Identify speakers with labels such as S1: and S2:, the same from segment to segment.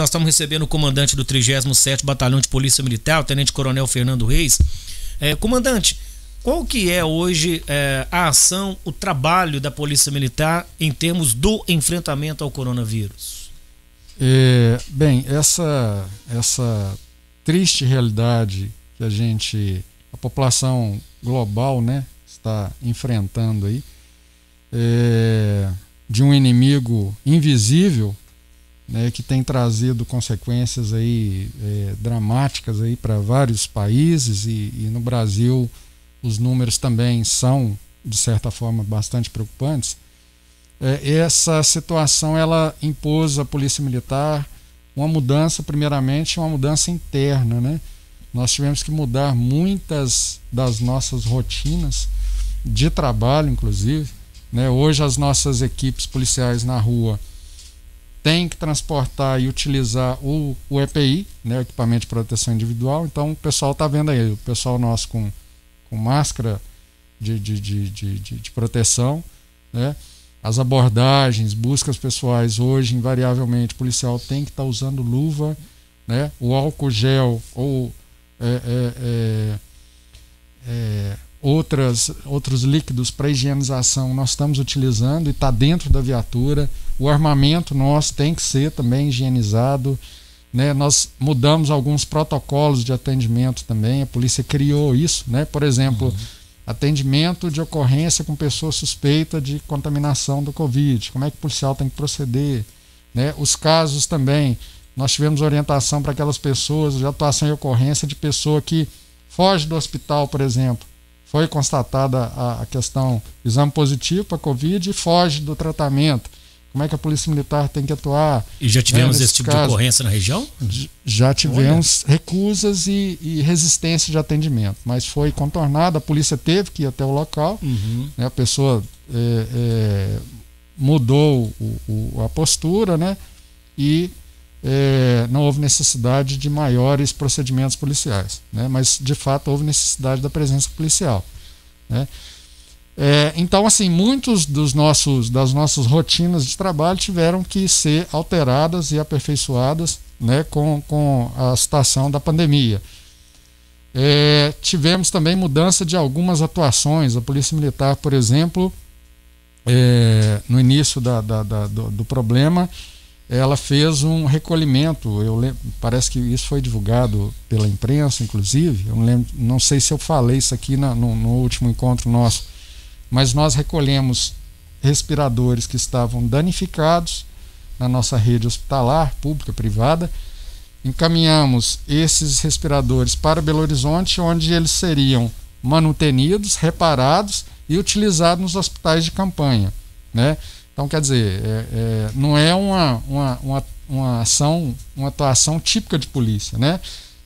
S1: Nós estamos recebendo o comandante do 37º Batalhão de Polícia Militar, o Tenente Coronel Fernando Reis. Comandante, qual que é hoje a ação, o trabalho da Polícia Militar em termos do enfrentamento ao coronavírus?
S2: Bem, essa triste realidade que a população global, né, está enfrentando aí, de um inimigo invisível, né, que tem trazido consequências aí, dramáticas aí para vários países e no Brasil os números também são, de certa forma, bastante preocupantes. Essa situação ela impôs à Polícia Militar uma mudança, primeiramente uma mudança interna, né? Nós tivemos que mudar muitas das nossas rotinas de trabalho, inclusive, né? Hoje as nossas equipes policiais na rua têm que transportar e utilizar o EPI, né? O equipamento de proteção individual. Então o pessoal está vendo aí, o pessoal nosso com máscara de proteção, né? As abordagens, buscas pessoais, hoje invariavelmente o policial tem que estar usando luva, né? O álcool gel ou outros líquidos para higienização nós estamos utilizando e está dentro da viatura. O armamento nosso tem que ser também higienizado, né? Nós mudamos alguns protocolos de atendimento também, a polícia criou isso, né? Por exemplo, atendimento de ocorrência com pessoa suspeita de contaminação do Covid, como é que o policial tem que proceder, né? Os casos também, nós tivemos orientação para aquelas pessoas de atuação e ocorrência de pessoa que foge do hospital, por exemplo, foi constatada a questão exame positivo para Covid e foge do tratamento. Como é que a Polícia Militar tem que atuar?
S1: E já tivemos esse tipo de ocorrência na região?
S2: Já tivemos recusas e resistência de atendimento, mas foi contornada, a polícia teve que ir até o local, né? A pessoa mudou a postura, né? E não houve necessidade de maiores procedimentos policiais, né? Mas de fato houve necessidade da presença policial, né? Então, assim, muitos das nossas rotinas de trabalho tiveram que ser alteradas e aperfeiçoadas, né, com a situação da pandemia. Tivemos também mudança de algumas atuações. A Polícia Militar, por exemplo, no início do problema, ela fez um recolhimento. Parece que isso foi divulgado pela imprensa, inclusive. Eu não sei se eu falei isso aqui no último encontro nosso, mas nós recolhemos respiradores que estavam danificados na nossa rede hospitalar, pública, privada, encaminhamos esses respiradores para Belo Horizonte, onde eles seriam manutenidos, reparados e utilizados nos hospitais de campanha, né? Então, quer dizer, não é uma atuação típica de polícia, né?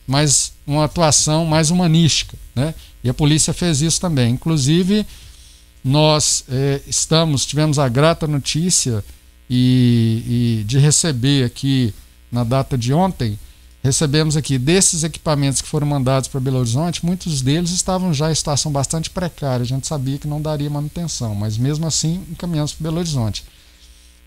S2: Mas uma atuação mais humanística, né? E a polícia fez isso também. Inclusive, nós tivemos a grata notícia de receber aqui, na data de ontem, recebemos aqui desses equipamentos que foram mandados para Belo Horizonte, muitos deles estavam já em situação bastante precária, a gente sabia que não daria manutenção, mas mesmo assim encaminhamos para Belo Horizonte.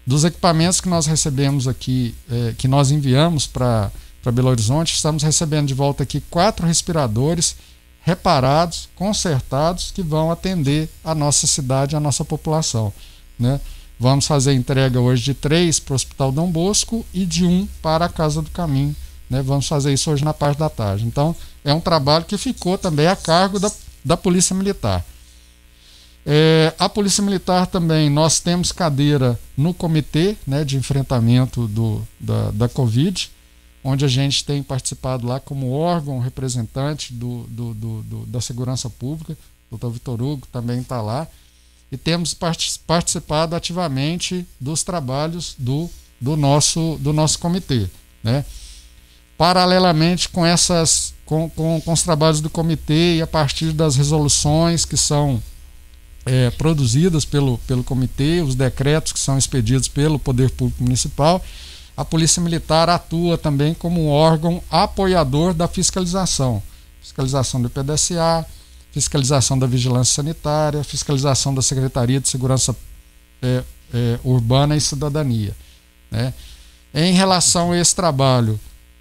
S2: Dos equipamentos que nós recebemos aqui, que nós enviamos para Belo Horizonte, estamos recebendo de volta aqui 4 respiradores reparados, consertados, que vão atender a nossa cidade, a nossa população, né? Vamos fazer entrega hoje de 3 para o Hospital Dom Bosco e de 1 para a Casa do Caminho, né? Vamos fazer isso hoje na parte da tarde. Então, é um trabalho que ficou também a cargo da Polícia Militar. A Polícia Militar também, nós temos cadeira no comitê, né, de enfrentamento da Covid, onde a gente tem participado lá como órgão representante da segurança pública. O Dr. Vitor Hugo também está lá. E temos participado ativamente dos trabalhos do nosso comitê, né? Paralelamente com os trabalhos do comitê e a partir das resoluções que são produzidas pelo comitê, os decretos que são expedidos pelo Poder Público Municipal, a Polícia Militar atua também como um órgão apoiador da fiscalização do IPDSA, fiscalização da Vigilância Sanitária, fiscalização da Secretaria de Segurança Urbana e Cidadania, né? Em relação a esse trabalho,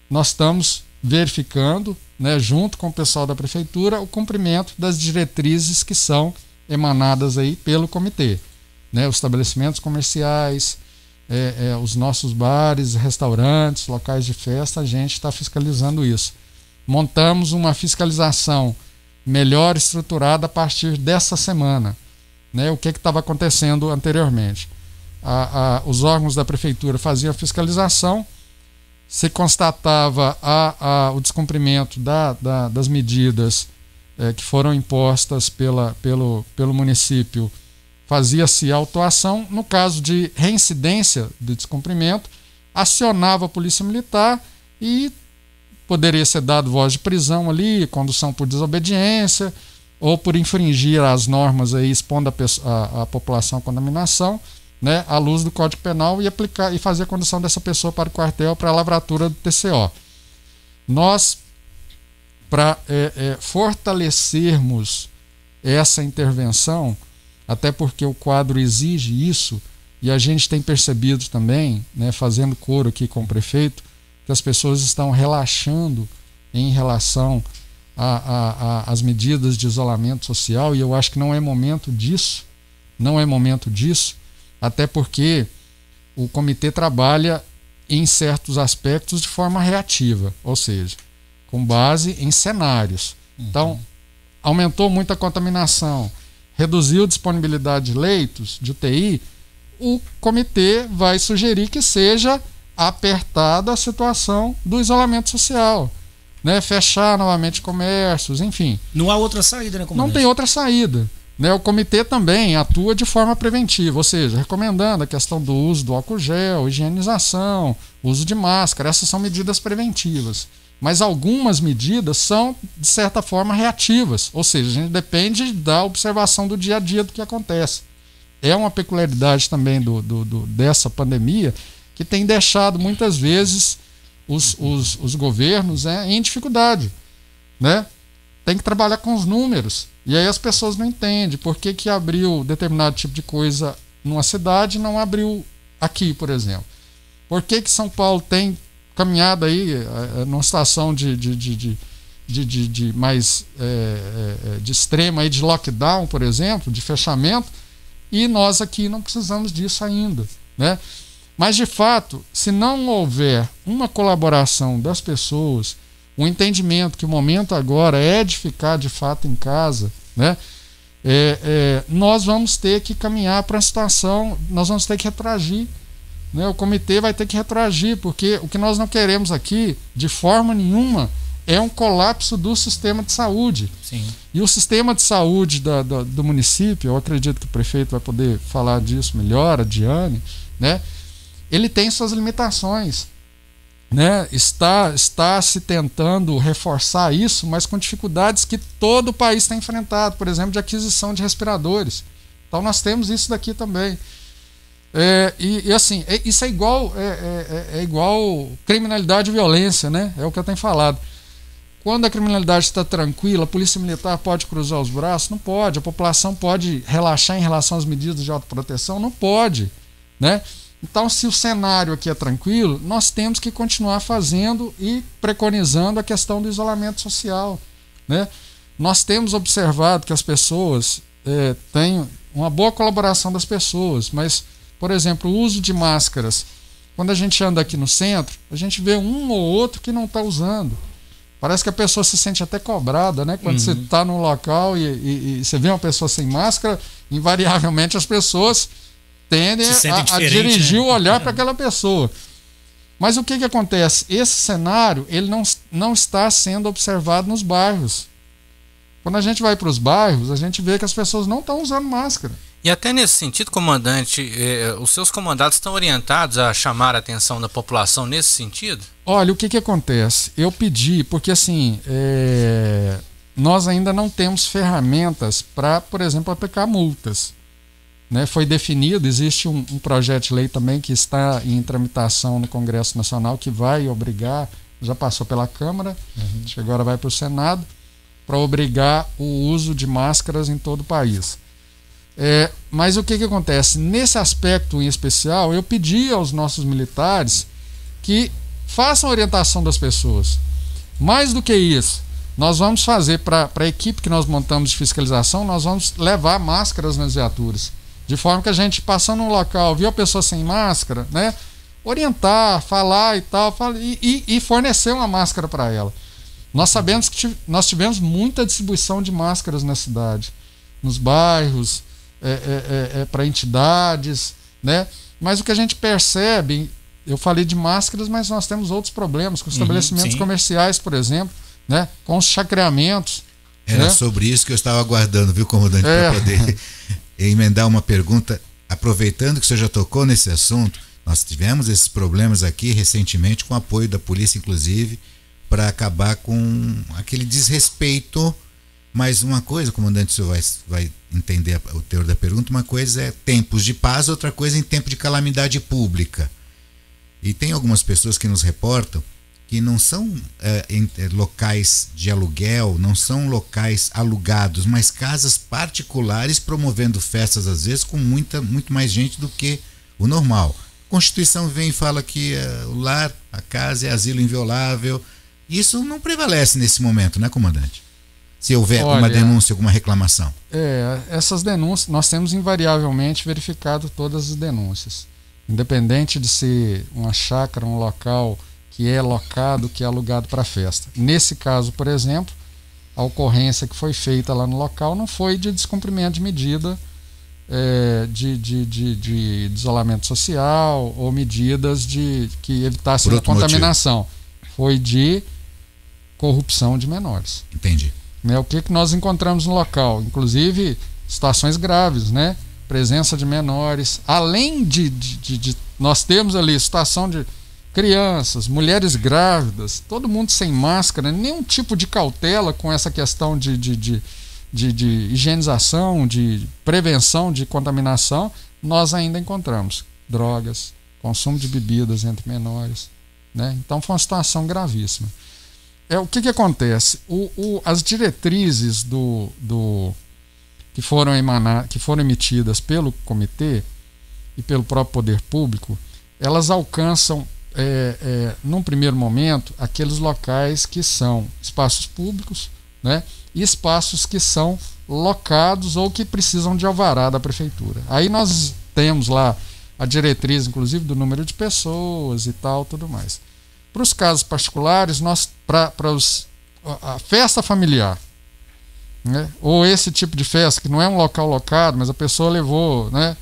S2: nós estamos verificando, né, junto com o pessoal da prefeitura, o cumprimento das diretrizes que são emanadas aí pelo comitê, né, os estabelecimentos comerciais, os nossos bares, restaurantes, locais de festa, a gente está fiscalizando isso. Montamos uma fiscalização melhor estruturada a partir dessa semana, né, o que estava acontecendo anteriormente. Os órgãos da prefeitura faziam a fiscalização, se constatava o descumprimento das medidas que foram impostas pelo município, fazia-se autuação. No caso de reincidência de descumprimento, acionava a polícia militar e poderia ser dado voz de prisão ali, condução por desobediência ou por infringir as normas aí, expondo a população à contaminação, né, à luz do Código Penal, e aplicar e fazer a condução dessa pessoa para o quartel, para a lavratura do TCO. Nós, para fortalecermos essa intervenção, até porque o quadro exige isso, e a gente tem percebido também, né, fazendo coro aqui com o prefeito, que as pessoas estão relaxando em relação às medidas de isolamento social, e eu acho que não é momento disso, até porque o comitê trabalha em certos aspectos de forma reativa, ou seja, com base em cenários. Então, aumentou muito a contaminação, reduziu a disponibilidade de leitos de UTI, o comitê vai sugerir que seja apertada a situação do isolamento social, né? Fechar novamente comércios, enfim.
S1: Não há outra saída, né, comandante?
S2: Não tem outra saída, né? O comitê também atua de forma preventiva, ou seja, recomendando a questão do uso do álcool gel, higienização, uso de máscara. Essas são medidas preventivas. Mas algumas medidas são, de certa forma, reativas, ou seja, a gente depende da observação do dia a dia do que acontece. É uma peculiaridade também dessa pandemia, que tem deixado muitas vezes os governos, né, em dificuldade, né? Tem que trabalhar com os números, e aí as pessoas não entendem por que abriu determinado tipo de coisa numa cidade e não abriu aqui, por exemplo. Por que São Paulo tem caminhado aí numa situação de mais de extrema aí, de lockdown, por exemplo, de fechamento, e nós aqui não precisamos disso ainda, né? Mas de fato, se não houver uma colaboração das pessoas, um entendimento que o momento agora é de ficar de fato em casa, né, nós vamos ter que caminhar para a situação, nós vamos ter que retroagir, né? O comitê vai ter que retroagir, porque o que nós não queremos aqui, de forma nenhuma, é um colapso do sistema de saúde.
S1: Sim.
S2: E o sistema de saúde do município, eu acredito que o prefeito vai poder falar disso melhor, a Diane, né? Ele tem suas limitações, né? Está se tentando reforçar isso, mas com dificuldades que todo o país tem enfrentado, por exemplo, de aquisição de respiradores. Então nós temos isso daqui também. Assim, isso é igual criminalidade e violência, né? É o que eu tenho falado. Quando a criminalidade está tranquila, a polícia militar pode cruzar os braços? Não pode. A população pode relaxar em relação às medidas de autoproteção? Não pode, né? Então, se o cenário aqui é tranquilo, nós temos que continuar fazendo e preconizando a questão do isolamento social, né? Nós temos observado que as pessoas têm uma boa colaboração das pessoas, mas, por exemplo, o uso de máscaras, quando a gente anda aqui no centro, a gente vê um ou outro que não está usando. Parece que a pessoa se sente até cobrada, né? Quando você está num local e você vê uma pessoa sem máscara, invariavelmente as pessoas tendem a dirigir, né, o olhar para aquela pessoa. Mas o que acontece? Esse cenário ele não está sendo observado nos bairros. Quando a gente vai para os bairros, a gente vê que as pessoas não estão usando máscara.
S3: E até nesse sentido, comandante, os seus comandados estão orientados a chamar a atenção da população nesse sentido?
S2: Olha, o que acontece? Eu pedi, porque assim, nós ainda não temos ferramentas para, por exemplo, aplicar multas, né? Foi definido, existe um projeto de lei também que está em tramitação no Congresso Nacional, que vai obrigar, já passou pela Câmara, acho que agora vai para o Senado, para obrigar o uso de máscaras em todo o país. Mas o que acontece? Nesse aspecto em especial, eu pedi aos nossos militares que façam a orientação das pessoas. Mais do que isso, nós vamos fazer para a equipe que nós montamos de fiscalização, nós vamos levar máscaras nas viaturas. De forma que a gente, passando num local, viu a pessoa sem máscara, né? Orientar, falar e tal, e fornecer uma máscara para ela. Nós sabemos que nós tivemos muita distribuição de máscaras na cidade, nos bairros, para entidades, né? Mas o que a gente percebe, eu falei de máscaras, mas nós temos outros problemas com estabelecimentos comerciais, por exemplo, né? Com os chacreamentos.
S4: Era, né? Sobre isso que eu estava aguardando, viu, comandante, para poder emendar uma pergunta. Aproveitando que o senhor já tocou nesse assunto, nós tivemos esses problemas aqui recentemente com o apoio da polícia, inclusive, para acabar com aquele desrespeito. Mas uma coisa, comandante, o senhor vai entender o teor da pergunta, uma coisa é tempos de paz, outra coisa em tempo de calamidade pública. E tem algumas pessoas que nos reportam que não são locais de aluguel, não são locais alugados, mas casas particulares promovendo festas, às vezes, com muito mais gente do que o normal. A Constituição vem e fala que o lar, a casa é asilo inviolável. Isso não prevalece nesse momento, né, comandante? Se houver alguma denúncia, alguma reclamação.
S2: Essas denúncias, nós temos invariavelmente verificado todas as denúncias. Independente de ser uma chácara, um local que é locado, que é alugado para festa. Nesse caso, por exemplo, a ocorrência que foi feita lá no local não foi de descumprimento de medida de isolamento social ou medidas que evitassem a contaminação. Foi de corrupção de menores.
S4: Entendi.
S2: O que nós encontramos no local? Inclusive situações graves, né? Presença de menores. Além de nós temos ali situação de crianças, mulheres grávidas, todo mundo sem máscara, nenhum tipo de cautela com essa questão de higienização, de prevenção de contaminação, nós ainda encontramos drogas, consumo de bebidas entre menores, né? Então foi uma situação gravíssima. O que acontece? As diretrizes que foram emitidas pelo comitê e pelo próprio poder público, elas alcançam num primeiro momento aqueles locais que são espaços públicos, né, e espaços que são locados ou que precisam de alvará da prefeitura. Aí nós temos lá a diretriz, inclusive, do número de pessoas e tal, tudo mais. Para os casos particulares, a festa familiar, né, ou esse tipo de festa que não é um local locado, mas a pessoa levou, né,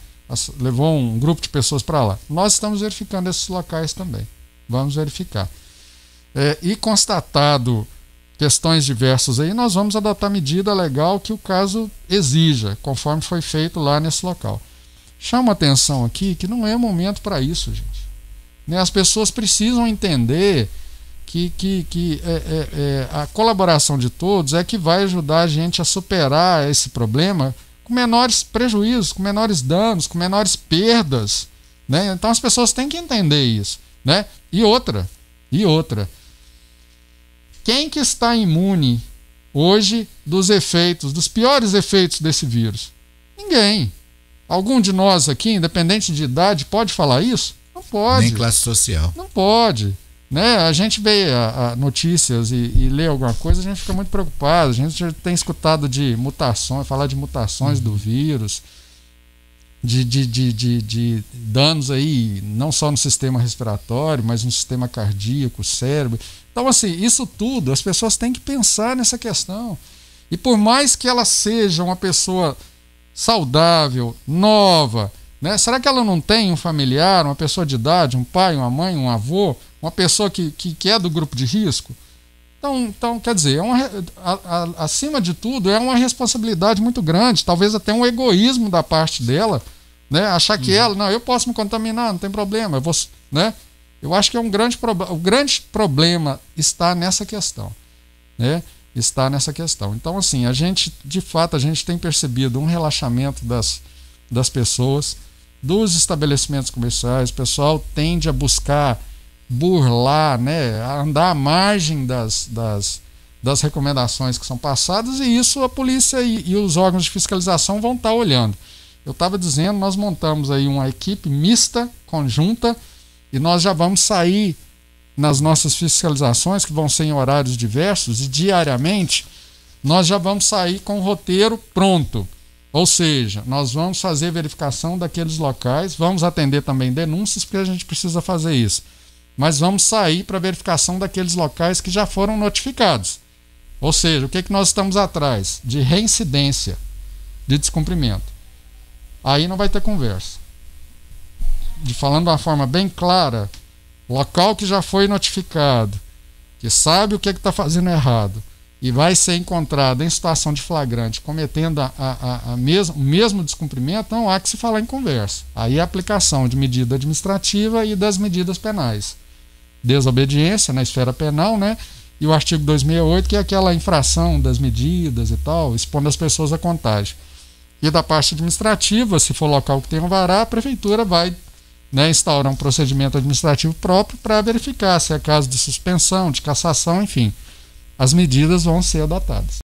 S2: levou um grupo de pessoas para lá. Nós estamos verificando esses locais também. Vamos verificar. E constatado questões diversas aí, nós vamos adotar medida legal que o caso exija, conforme foi feito lá nesse local. Chama atenção aqui que não é momento para isso, gente. Né? As pessoas precisam entender que a colaboração de todos é que vai ajudar a gente a superar esse problema com menores prejuízos, com menores danos, com menores perdas, né? Então as pessoas têm que entender isso, né? E outra, quem que está imune hoje dos piores efeitos desse vírus? Ninguém. Algum de nós aqui, independente de idade, pode falar isso? Não pode.
S4: Nem classe social.
S2: Não pode. Né? A gente vê notícias e lê alguma coisa, a gente fica muito preocupado. A gente já tem escutado de mutações, falar de mutações do vírus, de danos aí, não só no sistema respiratório, mas no sistema cardíaco, cérebro. Então, assim, isso tudo, as pessoas têm que pensar nessa questão. E por mais que ela seja uma pessoa saudável, nova, né? Será que ela não tem um familiar, uma pessoa de idade, um pai, uma mãe, um avô, uma pessoa que é do grupo de risco? Então quer dizer, acima de tudo, é uma responsabilidade muito grande, talvez até um egoísmo da parte dela, né? Achar que ela, não, eu posso me contaminar, não tem problema, né? Eu acho que é um grande problema. O grande problema está nessa questão, né? Está nessa questão. Então, assim, de fato, a gente tem percebido um relaxamento das pessoas, dos estabelecimentos comerciais. O pessoal tende a buscar burlar, né, a andar à margem das recomendações que são passadas, e isso a polícia e os órgãos de fiscalização vão estar olhando. Eu estava dizendo, nós montamos aí uma equipe mista, conjunta, e nós já vamos sair nas nossas fiscalizações, que vão ser em horários diversos e diariamente, nós já vamos sair com o roteiro pronto. Ou seja, nós vamos fazer verificação daqueles locais, vamos atender também denúncias, porque a gente precisa fazer isso. Mas vamos sair para verificação daqueles locais que já foram notificados. Ou seja, o que nós estamos atrás? De reincidência de descumprimento. Aí não vai ter conversa. Falando de uma forma bem clara, local que já foi notificado, que sabe o que está fazendo errado e vai ser encontrado em situação de flagrante cometendo o mesmo descumprimento, não há que se falar em conversa. Aí é a aplicação de medida administrativa e das medidas penais. Desobediência na esfera penal, né? E o artigo 268, que é aquela infração das medidas e tal, expondo as pessoas à contagem. E da parte administrativa, se for local que tem um vará, a prefeitura vai, né, instaurar um procedimento administrativo próprio para verificar se é caso de suspensão, de cassação, enfim. As medidas vão ser adotadas.